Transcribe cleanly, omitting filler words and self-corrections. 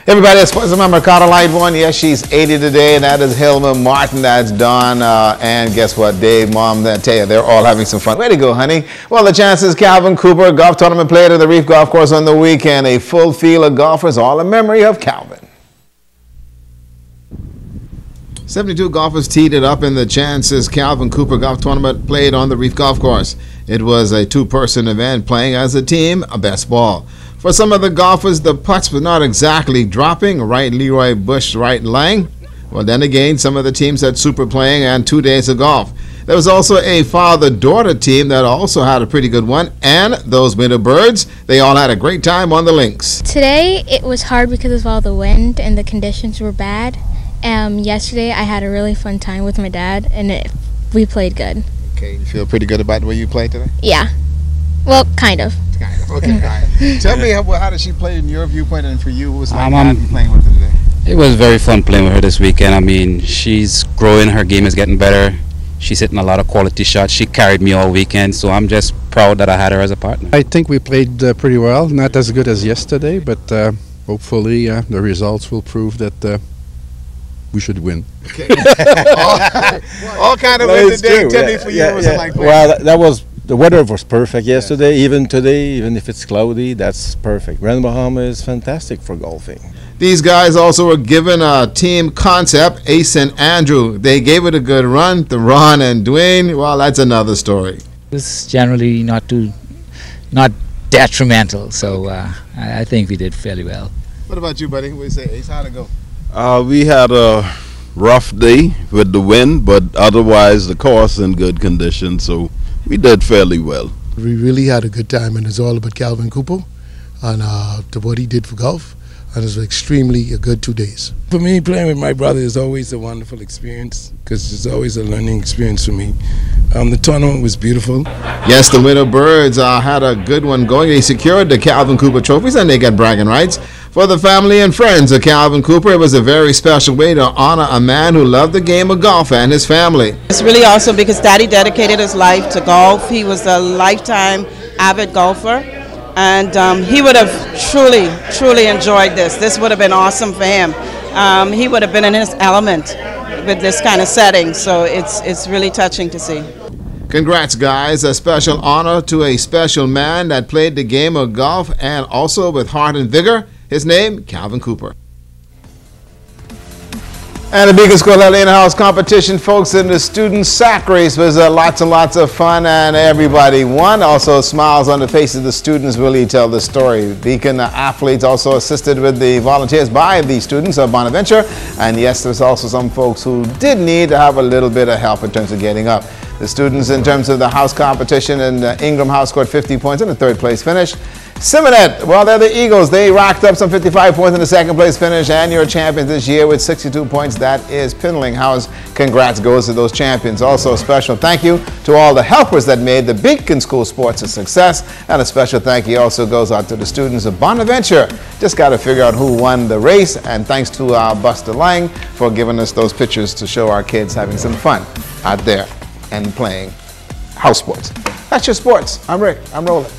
Everybody, that's Sports Member Carter Light One. Yes, she's 80 today, and that is Hilma Martin. That's Dawn, and guess what? Dave, Mom, I tell you, they're all having some fun. Way to go, honey. Well, the chances, Calvin Cooper golf tournament played at the Reef Golf Course on the weekend. A full field of golfers, all in memory of Calvin. 72 golfers teed it up in the Chances Calvin Cooper Golf Tournament played on the Reef Golf Course. It was a two-person event playing as a team, a best ball. For some of the golfers, the putts were not exactly dropping. Right Leroy Bush, right Lang. Well, then again, some of the teams had super playing and 2 days of golf. There was also a father-daughter team that also had a pretty good one. And those Winter Birds, they all had a great time on the links. Today, it was hard because of all the wind and the conditions were bad. Yesterday, I had a really fun time with my dad, and we played good. Okay, you feel pretty good about the way you played today? Yeah. Well, kind of. Kind of. Okay, all right. Tell me, how did she play in your viewpoint, and for you, what was it like playing with her today? It was very fun playing with her this weekend. I mean, she's growing, her game is getting better. She's hitting a lot of quality shots. She carried me all weekend, so I'm just proud that I had her as a partner. I think we played pretty well. Not as good as yesterday, but hopefully the results will prove that we should win. Okay. all kind of wins today. Tell me for you, what was it like playing? Well, that was, the weather was perfect yesterday. Even today, even if it's cloudy, that's perfect. Grand Bahamas is fantastic for golfing. These guys also were given a team concept, Ace and Andrew. They gave it a good run. The Ron and Dwayne, well, that's another story. It's generally not detrimental, so I think we did fairly well. What about you, buddy? What do you say, Ace? How'd it go? We had a rough day with the wind, but otherwise the course in good condition, so we did fairly well. We really had a good time, and it's all about Calvin Cooper and what he did for golf, and it was extremely a good 2 days. For me, playing with my brother is always a wonderful experience because it's always a learning experience for me. The tournament was beautiful. Yes, the Winter Birds had a good one going. They secured the Calvin Cooper trophies, and they got bragging rights. For the family and friends of Calvin Cooper, it was a very special way to honor a man who loved the game of golf and his family. It's really awesome because Daddy dedicated his life to golf. He was a lifetime avid golfer, and he would have truly enjoyed this. This would have been awesome for him. He would have been in his element with this kind of setting, so it's really touching to see. Congrats, guys. A special honor to a special man that played the game of golf and also with heart and vigor. His name, Calvin Cooper. And the Beacon School Atlanta House competition, folks, in the student sack race was lots and lots of fun, and everybody won. Also, smiles on the faces of the students really tell the story. Beacon athletes also assisted with the volunteers by the students of Bonaventure. And yes, there's also some folks who did need to have a little bit of help in terms of getting up. The students, in terms of the house competition, and Ingram House scored 50 points in the third place finish. Simonet, well, they're the Eagles. They racked up some 55 points in the second place finish, and your champions this year with 62 points. That is Pinling House. Congrats goes to those champions. Also, a special thank you to all the helpers that made the Beacon School Sports a success. And a special thank you also goes out to the students of Bonaventure. Just got to figure out who won the race. And thanks to Buster Lang for giving us those pictures to show our kids having some fun out there and playing house sports. That's your sports. I'm Rick. I'm rolling.